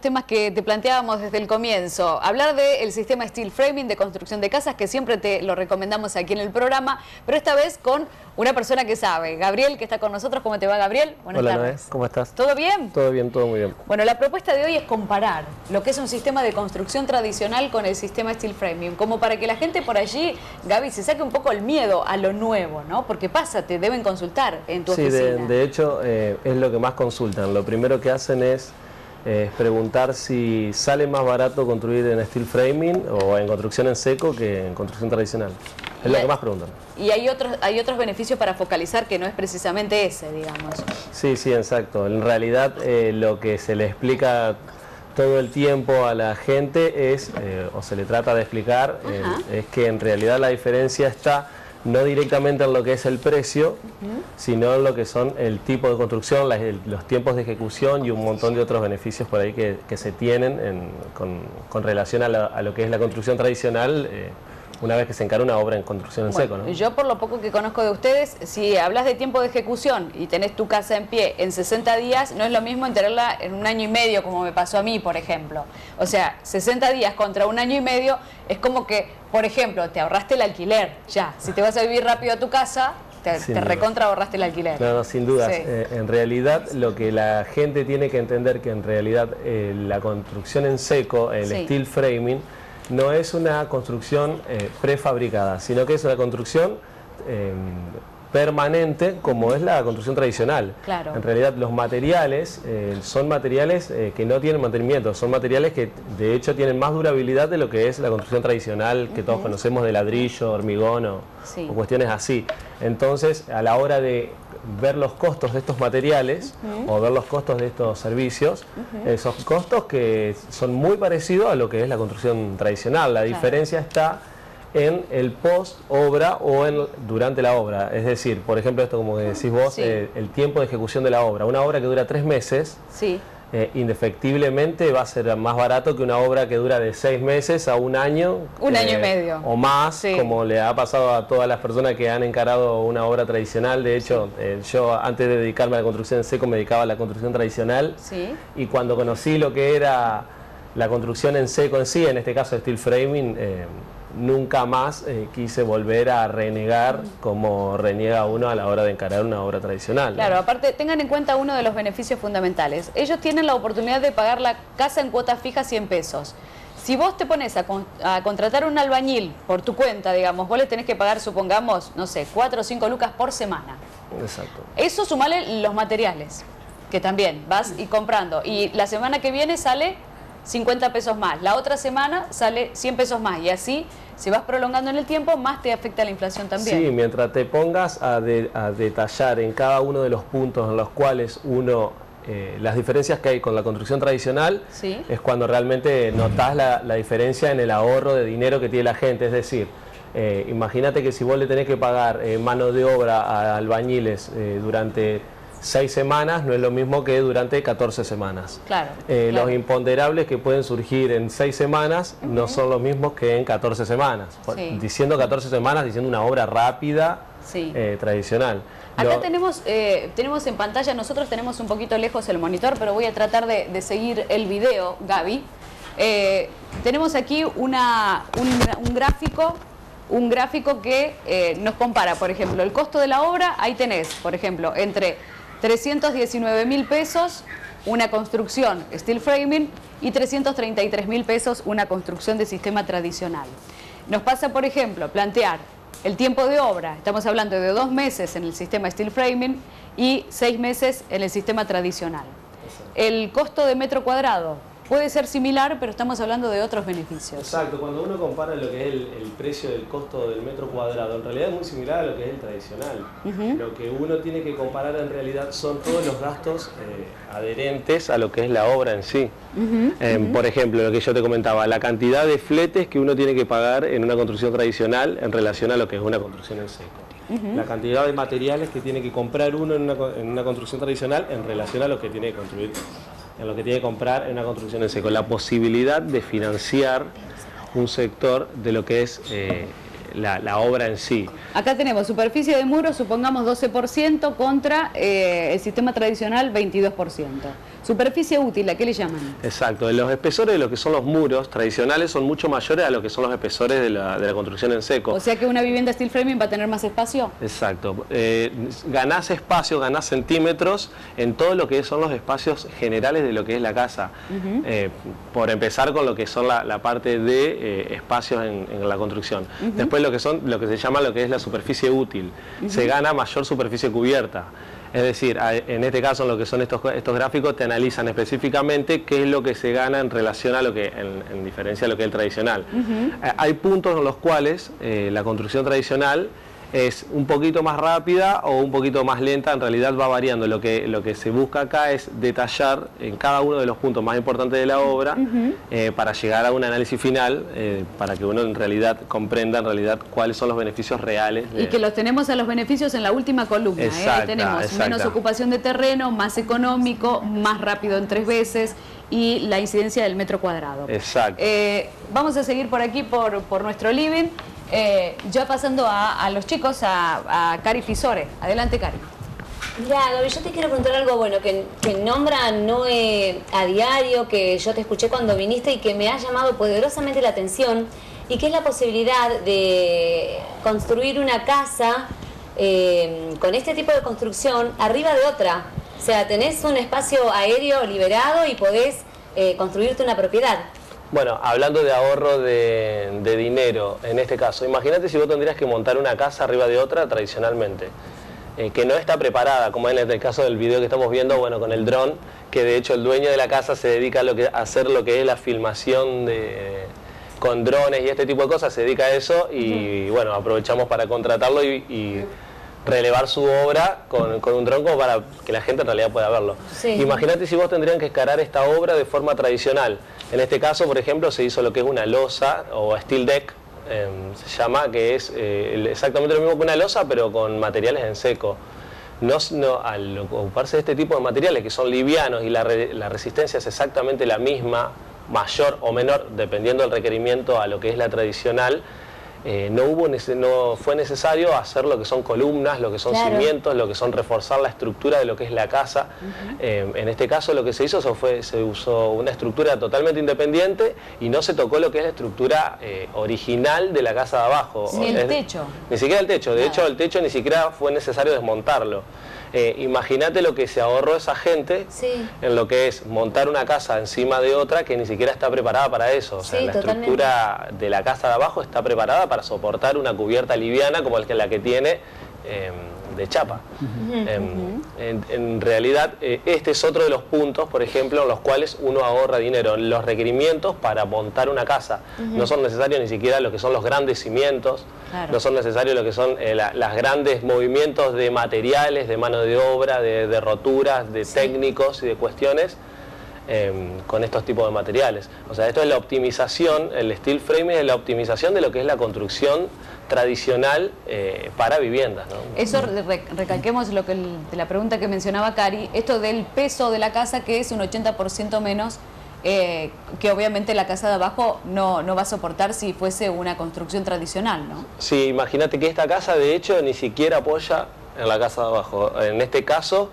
temas que te planteábamos desde el comienzo. Hablar del sistema steel framing de construcción de casas, que siempre te lo recomendamos aquí en el programa, pero esta vez con una persona que sabe. Gabriel, que está con nosotros. ¿Cómo te va, Gabriel? Buenas tardes. Hola, Noé. ¿Cómo estás? ¿Todo bien? Todo bien, todo muy bien. Bueno, la propuesta de hoy es comparar lo que es un sistema de construcción tradicional con el sistema steel framing, como para que la gente por allí, Gaby, se saque un poco el miedo a lo nuevo, ¿no? Porque pasa, te deben consultar en tu oficina. Sí, de hecho es lo que más consultan. Lo primero que hacen es preguntar si sale más barato construir en steel framing o en construcción en seco que en construcción tradicional. Es lo que más preguntan. Y hay otros beneficios para focalizar que no es precisamente ese, digamos. Sí, exacto. En realidad lo que se le explica todo el tiempo a la gente es, o se le trata de explicar, es que en realidad la diferencia está no directamente en lo que es el precio, sino en lo que son el tipo de construcción, los tiempos de ejecución y un montón de otros beneficios por ahí que se tienen con relación a lo que es la construcción tradicional, una vez que se encara una obra en construcción en seco, ¿no? Yo por lo poco que conozco de ustedes, si hablas de tiempo de ejecución y tenés tu casa en pie en 60 días, no es lo mismo en tenerla en 1 año y medio, como me pasó a mí, por ejemplo. O sea, 60 días contra 1 año y medio es como que, por ejemplo, te ahorraste el alquiler, ya. Si te vas a vivir rápido a tu casa, te recontra ahorraste el alquiler. No, sin dudas. Sí. En realidad, lo que la gente tiene que entender, que en realidad la construcción en seco, el steel framing, no es una construcción prefabricada, sino que es una construcción permanente, como es la construcción tradicional. Claro. En realidad los materiales son materiales que no tienen mantenimiento, son materiales que de hecho tienen más durabilidad de lo que es la construcción tradicional que todos conocemos, de ladrillo, hormigón o cuestiones así. Entonces, a la hora de ver los costos de estos materiales o ver los costos de estos servicios, esos costos que son muy parecidos a lo que es la construcción tradicional. La diferencia está en el post obra o durante la obra. Es decir, por ejemplo, esto como que decís vos, el tiempo de ejecución de la obra. Una obra que dura 3 meses, indefectiblemente va a ser más barato que una obra que dura de 6 meses a 1 año. 1 año y medio. O más, como le ha pasado a todas las personas que han encarado una obra tradicional. De hecho, yo antes de dedicarme a la construcción en seco me dedicaba a la construcción tradicional. Y cuando conocí lo que era la construcción en seco en sí, en este caso steel framing, nunca más quise volver a renegar como reniega uno a la hora de encarar una obra tradicional. Claro, aparte tengan en cuenta uno de los beneficios fundamentales. Ellos tienen la oportunidad de pagar la casa en cuota fija 100 pesos. Si vos te pones a contratar un albañil por tu cuenta, digamos, vos le tenés que pagar, supongamos, no sé, 4 o 5 lucas por semana. Exacto. Eso sumale los materiales, que también vas y comprando. Y la semana que viene sale 50 pesos más, la otra semana sale 100 pesos más, y así, si vas prolongando en el tiempo, más te afecta la inflación también. Sí, mientras te pongas a detallar en cada uno de los puntos en los cuales las diferencias que hay con la construcción tradicional, es cuando realmente notás la diferencia en el ahorro de dinero que tiene la gente. Es decir, imagínate que si vos le tenés que pagar mano de obra a albañiles durante 6 semanas, no es lo mismo que durante 14 semanas. Claro, Los imponderables que pueden surgir en 6 semanas no son los mismos que en 14 semanas. Diciendo 14 semanas, diciendo una obra rápida, tradicional. Acá tenemos en pantalla, nosotros tenemos un poquito lejos el monitor, pero voy a tratar de seguir el video, Gaby. Tenemos aquí un gráfico que nos compara, por ejemplo, el costo de la obra. Ahí tenés, por ejemplo, entre 319.000 pesos una construcción steel framing y 333.000 pesos una construcción de sistema tradicional. Nos pasa, por ejemplo, plantear el tiempo de obra. Estamos hablando de 2 meses en el sistema steel framing y 6 meses en el sistema tradicional. El costo de metro cuadrado puede ser similar, pero estamos hablando de otros beneficios. Exacto, cuando uno compara lo que es el precio del costo del metro cuadrado, en realidad es muy similar a lo que es el tradicional. Lo que uno tiene que comparar en realidad son todos los gastos adherentes a lo que es la obra en sí. Por ejemplo, lo que yo te comentaba, la cantidad de fletes que uno tiene que pagar en una construcción tradicional en relación a lo que es una construcción en seco. La cantidad de materiales que tiene que comprar uno en una construcción tradicional en relación a lo que tiene que construir, en lo que tiene que comprar en una construcción en seco. La posibilidad de financiar un sector de lo que es la obra en sí. Acá tenemos superficie de muro, supongamos 12% contra el sistema tradicional 22%. Superficie útil, ¿a qué le llaman? Exacto, los espesores de lo que son los muros tradicionales son mucho mayores a lo que son los espesores de la construcción en seco. O sea que una vivienda steel framing va a tener más espacio. Exacto, ganás espacio, ganás centímetros en todo lo que son los espacios generales de lo que es la casa. Por empezar con lo que son la parte de espacios en la construcción. Después lo que se llama lo que es la superficie útil. Se gana mayor superficie cubierta. Es decir, en este caso, en lo que son estos gráficos, te analizan específicamente qué es lo que se gana en relación a lo que, en diferencia a lo que es el tradicional. Hay puntos en los cuales la construcción tradicional es un poquito más rápida o un poquito más lenta, en realidad va variando. Lo que se busca acá es detallar en cada uno de los puntos más importantes de la obra para llegar a un análisis final, para que uno en realidad comprenda en realidad cuáles son los beneficios reales. Y que los tenemos a los beneficios en la última columna. Tenemos menos ocupación de terreno, más económico, más rápido en 3 veces y la incidencia del metro cuadrado. Exacto. Vamos a seguir por aquí, por nuestro living. Ya pasando a los chicos, a Cari Fisore. Adelante, Cari. Mira, Gaby, yo te quiero preguntar algo bueno que nombra Noé a diario, que yo te escuché cuando viniste y que me ha llamado poderosamente la atención, y que es la posibilidad de construir una casa con este tipo de construcción arriba de otra. O sea, tenés un espacio aéreo liberado y podés construirte una propiedad. Bueno, hablando de ahorro de dinero, en este caso, imagínate si vos tendrías que montar una casa arriba de otra tradicionalmente, que no está preparada, como en el caso del video que estamos viendo, bueno, con el dron, que de hecho el dueño de la casa se dedica a hacer lo que es la filmación con drones y este tipo de cosas, se dedica a eso y bueno, aprovechamos para contratarlo y relevar su obra con un dron como para que la gente en realidad pueda verlo. Sí. Imagínate si vos tendrían que escalar esta obra de forma tradicional. En este caso, por ejemplo, se hizo lo que es una losa o steel deck, se llama, que es exactamente lo mismo que una losa, pero con materiales en seco. Al ocuparse de este tipo de materiales que son livianos y la resistencia es exactamente la misma, mayor o menor, dependiendo del requerimiento a lo que es la tradicional, no fue necesario hacer lo que son columnas, lo que son cimientos, lo que son reforzar la estructura de lo que es la casa. En este caso lo que se hizo se usó una estructura totalmente independiente y no se tocó lo que es la estructura original de la casa de abajo. Ni el techo. Ni siquiera el techo. De hecho, el techo ni siquiera fue necesario desmontarlo. Imagínate lo que se ahorró esa gente en lo que es montar una casa encima de otra que ni siquiera está preparada para eso. O sea, la estructura de la casa de abajo está preparada para soportar una cubierta liviana como la que tiene de chapa. En realidad, este es otro de los puntos, por ejemplo, en los cuales uno ahorra dinero. Los requerimientos para montar una casa no son necesarios ni siquiera lo que son los grandes cimientos, no son necesarios lo que son los grandes movimientos de materiales, de mano de obra, de roturas, de técnicos y de cuestiones con estos tipos de materiales. O sea, esto es la optimización, el steel framing es la optimización de lo que es la construcción tradicional para viviendas, ¿no? Eso recalquemos la pregunta que mencionaba Cari, esto del peso de la casa, que es un 80% menos que obviamente la casa de abajo no va a soportar si fuese una construcción tradicional, ¿no? Sí, imagínate que esta casa de hecho ni siquiera apoya en la casa de abajo. En este caso,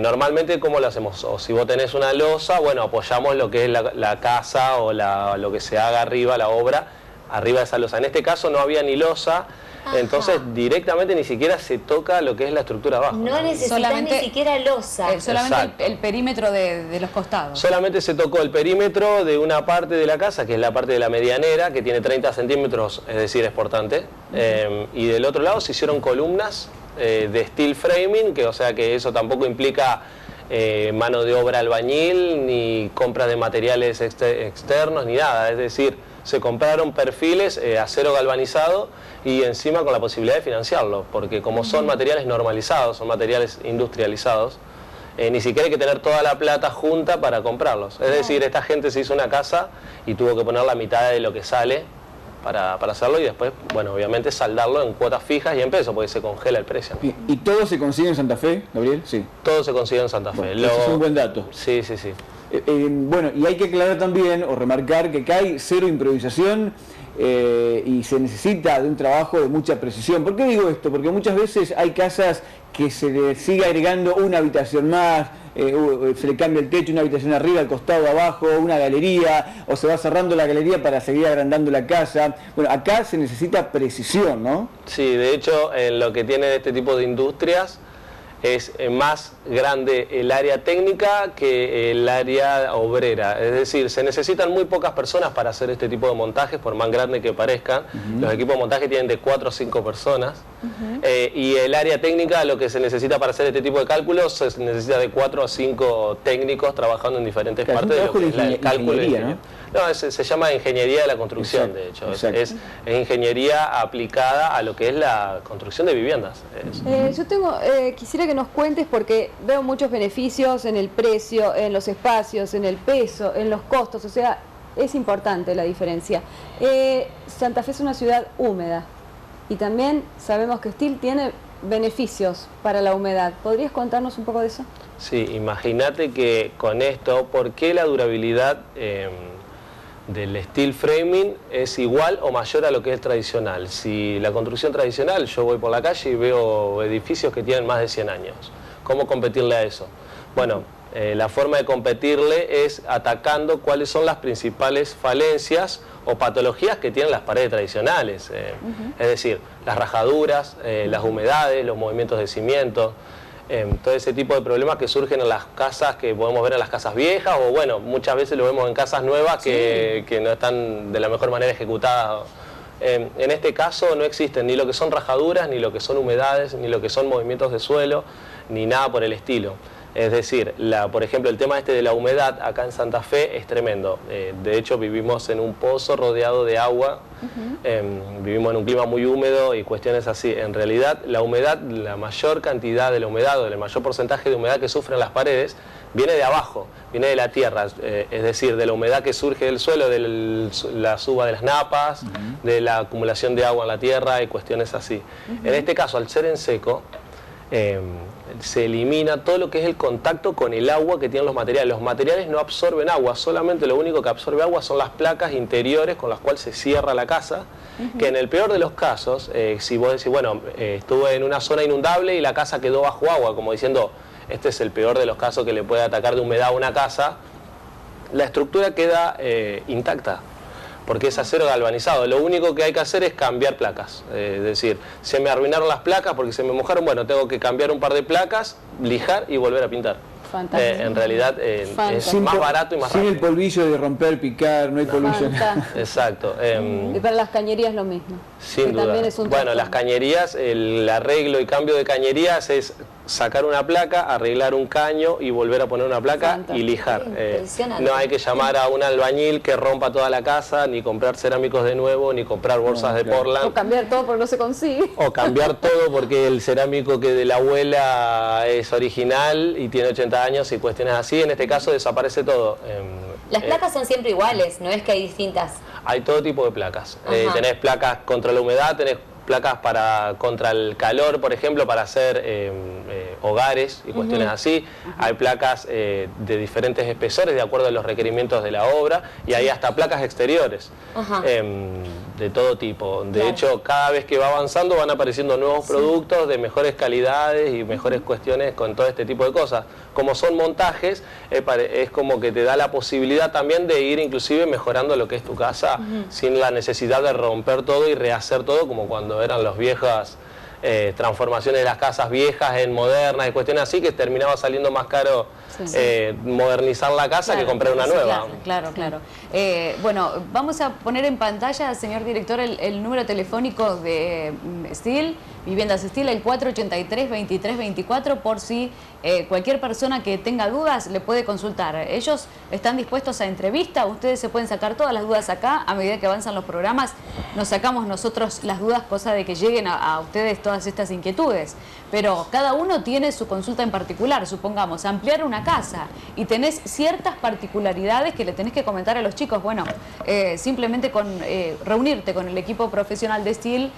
normalmente, ¿cómo lo hacemos? O si vos tenés una losa, bueno, apoyamos lo que es la casa o lo que se haga arriba, la obra, arriba de esa losa. En este caso no había ni losa, entonces directamente ni siquiera se toca lo que es la estructura abajo. No necesitas ni siquiera losa. Solamente el perímetro de los costados. Solamente se tocó el perímetro de una parte de la casa, que es la parte de la medianera, que tiene 30 centímetros, es decir, es portante. Y del otro lado se hicieron columnas de steel framing, o sea que eso tampoco implica mano de obra albañil, ni compra de materiales externos, ni nada. Es decir, se compraron perfiles, acero galvanizado y encima con la posibilidad de financiarlo, porque como son materiales normalizados, son materiales industrializados, ni siquiera hay que tener toda la plata junta para comprarlos. Es decir, esta gente se hizo una casa y tuvo que poner la mitad de lo que sale para hacerlo y después, bueno, obviamente saldarlo en cuotas fijas y en pesos, porque se congela el precio. ¿Y todo se consigue en Santa Fe, Gabriel? Sí. Todo se consigue en Santa Fe. Bueno, eso es un buen dato. Sí, sí, sí. Bueno, y hay que aclarar también o remarcar que acá hay cero improvisación y se necesita de un trabajo de mucha precisión. ¿Por qué digo esto? Porque muchas veces hay casas que se le sigue agregando una habitación más, se le cambia el techo, una habitación arriba, al costado, abajo, una galería, o se va cerrando la galería para seguir agrandando la casa. Bueno, acá se necesita precisión, ¿no? Sí, de hecho, en lo que tienen este tipo de industrias es más grande el área técnica que el área obrera. Es decir, se necesitan muy pocas personas para hacer este tipo de montajes, por más grande que parezcan. Los equipos de montaje tienen de 4 o 5 personas. Y el área técnica, lo que se necesita para hacer este tipo de cálculos, se necesita de 4 o 5 técnicos trabajando en diferentes partes de lo que es el cálculo. No, se llama ingeniería de la construcción, de hecho. Es ingeniería aplicada a lo que es la construcción de viviendas. Yo quisiera que nos cuentes, porque veo muchos beneficios en el precio, en los espacios, en el peso, en los costos, o sea, es importante la diferencia. Santa Fe es una ciudad húmeda y también sabemos que steel tiene beneficios para la humedad. ¿Podrías contarnos un poco de eso? Sí, imagínate que con esto, ¿por qué la durabilidad del steel framing es igual o mayor a lo que es tradicional? Si la construcción tradicional, yo voy por la calle y veo edificios que tienen más de 100 años. ¿Cómo competirle a eso? Bueno, la forma de competirle es atacando cuáles son las principales falencias o patologías que tienen las paredes tradicionales. Es decir, las rajaduras, las humedades, los movimientos de cimiento. Todo ese tipo de problemas que surgen en las casas, que podemos ver en las casas viejas, o bueno, muchas veces lo vemos en casas nuevas que no están de la mejor manera ejecutadas. En este caso no existen ni lo que son rajaduras, ni lo que son humedades, ni lo que son movimientos de suelo, ni nada por el estilo. Es decir, por ejemplo, el tema de la humedad acá en Santa Fe es tremendo. De hecho, vivimos en un pozo rodeado de agua, vivimos en un clima muy húmedo y cuestiones así. En realidad, la humedad, la mayor cantidad de la humedad o el mayor porcentaje de humedad que sufren las paredes viene de abajo, viene de la tierra, es decir, de la humedad que surge del suelo, de la suba de las napas, de la acumulación de agua en la tierra y cuestiones así. En este caso, al ser en seco, se elimina todo lo que es el contacto con el agua que tienen los materiales. Los materiales no absorben agua, solamente lo único que absorbe agua son las placas interiores con las cuales se cierra la casa, que en el peor de los casos, si vos decís, bueno, estuve en una zona inundable y la casa quedó bajo agua, como diciendo, este es el peor de los casos que le puede atacar de humedad a una casa, la estructura queda intacta, porque es acero galvanizado. Lo único que hay que hacer es cambiar placas. Es decir, se me arruinaron las placas porque se me mojaron, bueno, tengo que cambiar un par de placas, lijar y volver a pintar. En realidad es más barato y más rápido. Sin el polvillo de romper, picar, no hay polvillo. Exacto. Y para las cañerías lo mismo. Sin duda. Bueno, las cañerías, el arreglo y cambio de cañerías es sacar una placa, arreglar un caño y volver a poner una placa y lijar. No hay que llamar a un albañil que rompa toda la casa, ni comprar cerámicos de nuevo, ni comprar bolsas de Portland. O cambiar todo porque no se consigue. O cambiar todo porque el cerámico que de la abuela es original y tiene 80 años y cuestiones así. En este caso desaparece todo. Las placas son siempre iguales, no es que hay distintas. Hay todo tipo de placas. Tenés placas contra la humedad, tenés placas contra el calor, por ejemplo, para hacer hogares y cuestiones así. Hay placas de diferentes espesores de acuerdo a los requerimientos de la obra y hay hasta placas exteriores de todo tipo. De hecho, cada vez que va avanzando van apareciendo nuevos productos de mejores calidades y mejores cuestiones con todo este tipo de cosas. Como son montajes, es como que te da la posibilidad también de ir inclusive mejorando lo que es tu casa sin la necesidad de romper todo y rehacer todo como cuando eran las viejas transformaciones de las casas viejas en modernas y cuestiones así, que terminaba saliendo más caro modernizar la casa que comprar una nueva. Claro. Bueno, vamos a poner en pantalla, señor director, el número telefónico de Steel, Viviendas Steel, el 483-2324, por si cualquier persona que tenga dudas le puede consultar. Ellos están dispuestos a entrevista, ustedes se pueden sacar todas las dudas acá, a medida que avanzan los programas nos sacamos nosotros las dudas, cosa de que lleguen a ustedes todas estas inquietudes. Pero cada uno tiene su consulta en particular. Supongamos, ampliar una casa y tenés ciertas particularidades que le tenés que comentar a los chicos. Bueno, simplemente con reunirte con el equipo profesional de Steel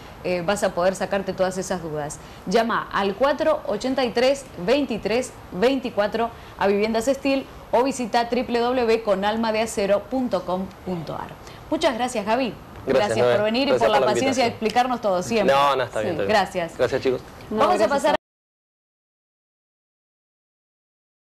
vas a poder sacarte todas esas dudas. Llama al 483-2324 a Viviendas Steel o visita www.conalmadeacero.com.ar. Muchas gracias, Gaby. Gracias Noé. por venir y Gracias por la la paciencia de invitación. explicarnos todo siempre. No, está bien. Gracias. Gracias, chicos. No, Vamos a gracias pasar